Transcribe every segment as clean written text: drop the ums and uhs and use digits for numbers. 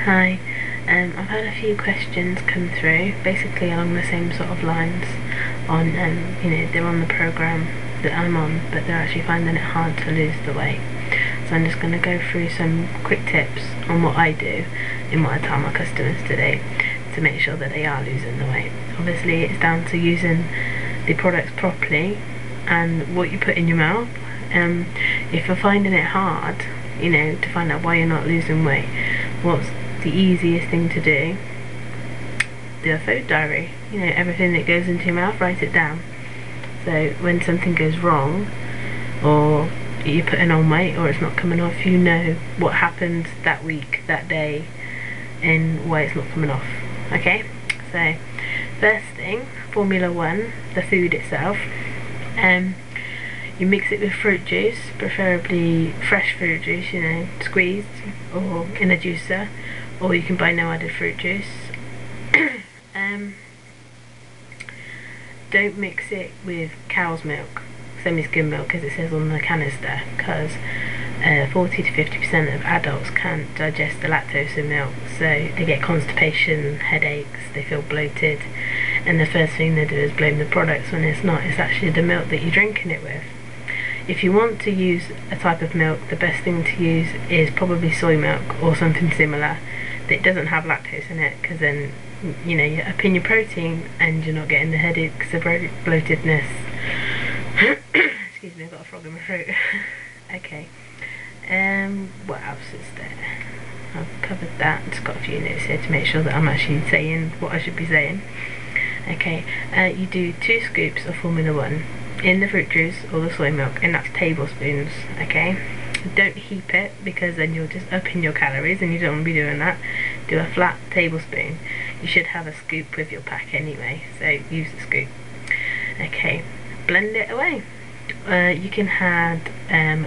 Hi, I've had a few questions come through, basically along the same sort of lines on, they're on the program that I'm on, but they're actually finding it hard to lose the weight. So I'm just going to go through some quick tips on what I do and what I tell my customers to do to make sure that they are losing the weight. Obviously it's down to using the products properly and what you put in your mouth. If you're finding it hard, to find out why you're not losing weight, what's the easiest thing to do? Do a food diary. Everything that goes into your mouth, write it down. So when something goes wrong, or you're putting on weight, or it's not coming off, you know what happened that week, that day, and why it's not coming off. Okay? So first thing, Formula 1, the food itself. You mix it with fruit juice, preferably fresh fruit juice, squeezed, or in a juicer, or you can buy no added fruit juice. Don't mix it with cow's milk, semi-skim milk, as it says on the canister, because 40 to 50% of adults can't digest the lactose in milk, so they get constipation, headaches, they feel bloated, and the first thing they do is blame the products when it's not. It's actually the milk that you're drinking it with. If you want to use a type of milk, the best thing to use is probably soy milk or something similar that doesn't have lactose in it, because then you're upping your protein and you're not getting the headaches, the bloatedness. Excuse me, I've got a frog in my throat. Okay, what else is there? I've covered that. Just got a few notes here to make sure that I'm actually saying what I should be saying. Okay, you do 2 scoops of Formula 1 in the fruit juice or the soy milk, and that's tablespoons. Okay, don't heap it, because then you're just upping your calories and you don't want to be doing that. Do a flat tablespoon. You should have a scoop with your pack anyway, so use the scoop. Okay, blend it away. You can add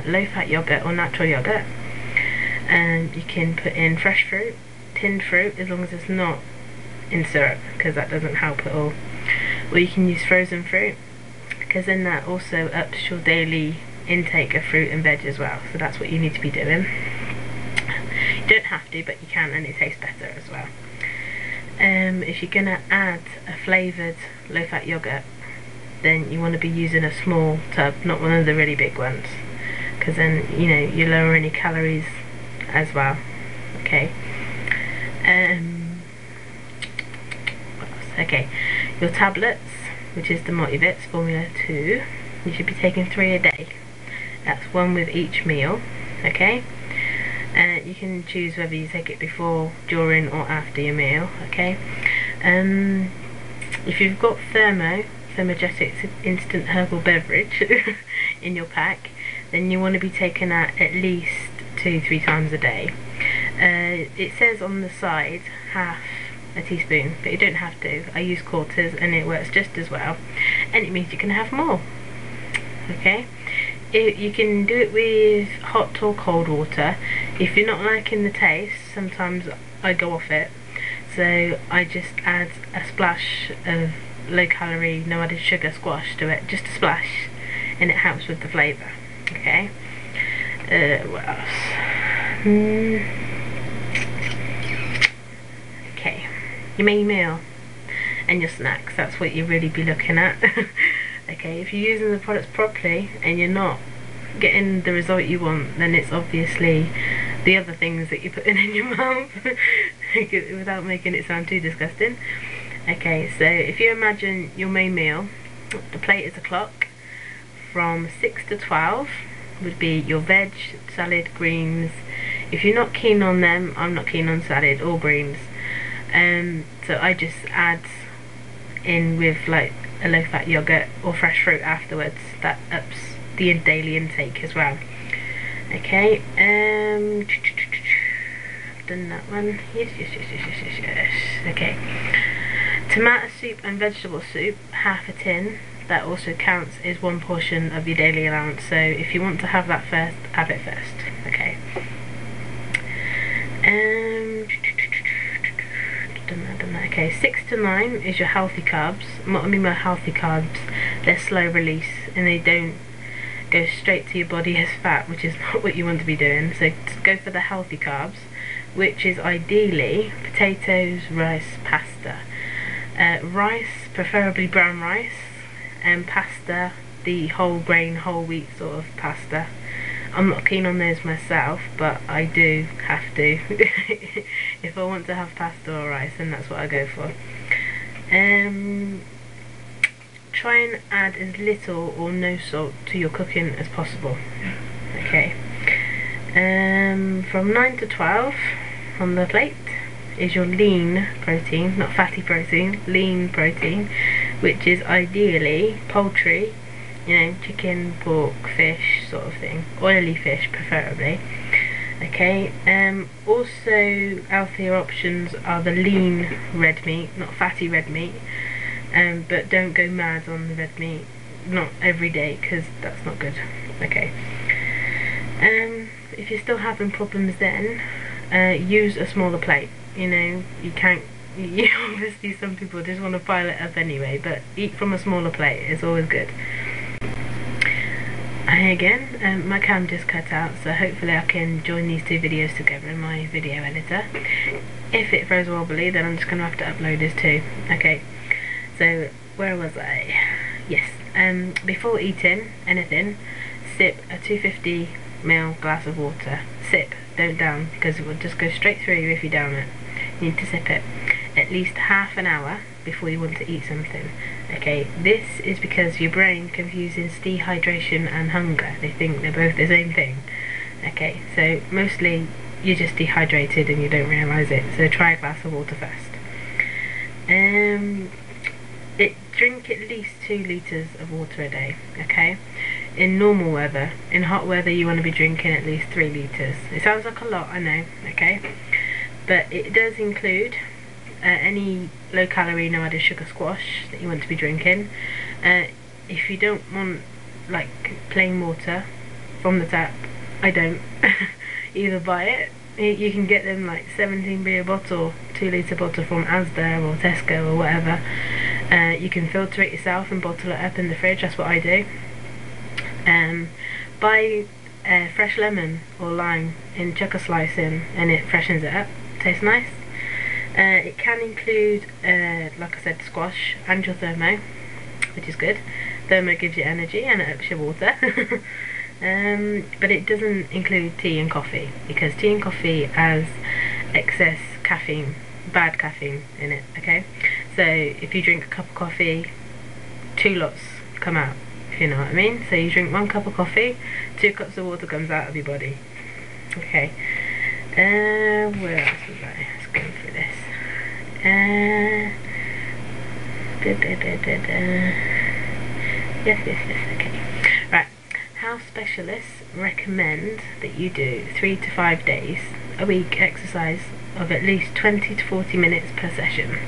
low fat yogurt or natural yogurt, and you can put in fresh fruit, tinned fruit, as long as it's not in syrup, because that doesn't help at all. Or you can use frozen fruit, because then that also ups your daily intake of fruit and veg as well, so that's what you need to be doing. You don't have to, but you can, and it tastes better as well. If you're going to add a flavoured low-fat yogurt, then you want to be using a small tub, not one of the really big ones, because then you're lowering your calories as well. Okay. What else? Okay, your tablets, which is the multivits Formula 2, you should be taking 3 a day. That's 1 with each meal. Okay, you can choose whether you take it before, during, or after your meal. Okay, if you've got thermogenic instant herbal beverage in your pack, then you want to be taking that at least 2-3 times a day. It says on the side half a teaspoon, but you don't have to. I use quarters and it works just as well, and it means you can have more. Okay, you can do it with hot or cold water. If you're not liking the taste, sometimes I go off it, so I just add a splash of low calorie, no added sugar squash to it, just a splash, and it helps with the flavour. Okay, what else? Okay, your main meal and your snacks, that's what you really be looking at. Okay, if you're using the products properly and you're not getting the result you want, then it's obviously the other things that you're putting in your mouth, without making it sound too disgusting. Okay, so if you imagine your main meal, the plate is a clock. From 6 to 12 would be your veg, salad, greens. If you're not keen on them, I'm not keen on salad or greens. So I just add in with like a low fat yogurt or fresh fruit afterwards. That ups the daily intake as well. Okay, done that one. Yes. Okay, tomato soup and vegetable soup, half a tin. That also counts as 1 portion of your daily allowance, so if you want to have that first, have it first. Okay, done that. Okay, 6 to 9 is your healthy carbs. What I mean by healthy carbs, they're slow release and they don't go straight to your body as fat, which is not what you want to be doing. So go for the healthy carbs. which is ideally potatoes, rice, pasta. Rice, preferably brown rice, and pasta, the whole grain, whole wheat sort of pasta. I'm not keen on those myself, but I do have to. If I want to have pasta or rice, then that's what I go for. Try and add as little or no salt to your cooking as possible. Okay. From 9 to 12 on the plate is your lean protein, not fatty protein, lean protein, which is ideally poultry, you know, chicken, pork, fish sort of thing, oily fish preferably. Okay, also healthier options are the lean red meat, not fatty red meat, but don't go mad on the red meat, not every day, because that's not good. Okay, if you're still having problems then, use a smaller plate. You know, you can't, obviously some people just want to pile it up anyway, but eat from a smaller plate is always good. And again, my cam just cut out, so hopefully I can join these two videos together in my video editor. If it throws wobbly, then I'm just going to have to upload as two. Okay, so where was I? Yes, before eating anything, sip a 250ml glass of water. Sip, don't down, because it will just go straight through you if you down it. You need to sip it at least half an hour before you want to eat something. Okay, this is because your brain confuses dehydration and hunger. They think they're both the same thing. Okay, so mostly you're just dehydrated and you don't realise it, so try a glass of water first. Drink at least 2 litres of water a day, okay? In normal weather. In hot weather you want to be drinking at least 3 litres. It sounds like a lot, I know, okay? But it does include any low calorie, no added sugar squash that you want to be drinking. If you don't want like plain water from the tap, I don't. Either buy it, you can get them like 17p a bottle, 2 litre bottle from Asda or Tesco or whatever. You can filter it yourself and bottle it up in the fridge, that's what I do. Buy fresh lemon or lime and chuck a slice in and it freshens it up, tastes nice. It can include, like I said, squash and your thermo, which is good. Thermo gives you energy and it ups your water. But it doesn't include tea and coffee, because tea and coffee has excess caffeine, bad caffeine in it, okay? So if you drink a cup of coffee, 2 lots come out, if you know what I mean. So you drink 1 cup of coffee, 2 cups of water comes out of your body. Okay. Where else was I? Let's go through this. Yes, okay. Right. Health specialists recommend that you do 3 to 5 days a week exercise of at least 20 to 40 minutes per session.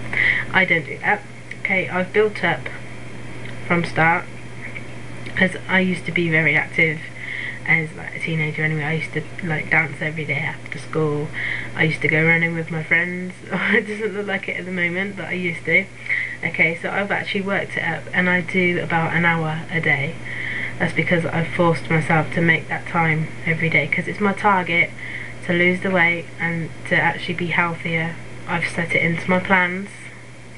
I don't do that. Okay, I've built up from start, because I used to be very active as like a teenager anyway. I used to like dance every day after school. I used to go running with my friends. It doesn't look like it at the moment, but I used to. Okay, so I've actually worked it up and I do about an hour a day. That's because I've forced myself to make that time every day, because it's my target to lose the weight and to actually be healthier. I've set it into my plans.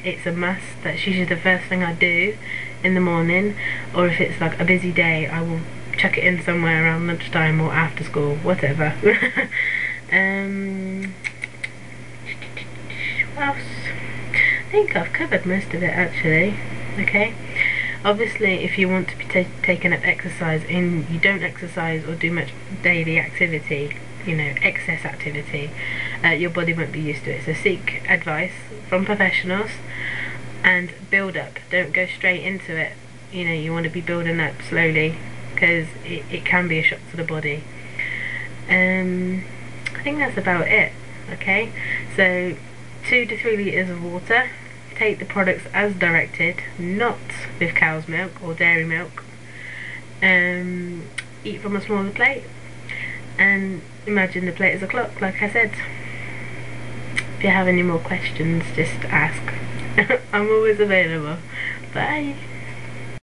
It's a must. That's usually the first thing I do in the morning, or if it's like a busy day, I will chuck it in somewhere around lunchtime or after school, whatever. What else? I think I've covered most of it actually. Okay, obviously if you want to be taking up exercise and you don't exercise or do much daily activity, you know, excess activity, your body won't be used to it. So seek advice from professionals and build up. Don't go straight into it. You know, you want to be building up slowly, because it can be a shock to the body. I think that's about it. Okay, so 2 to 3 litres of water. Take the products as directed, not with cow's milk or dairy milk. Eat from a smaller plate, and imagine the plate as a clock, like I said. If you have any more questions, just ask. I'm always available. Bye.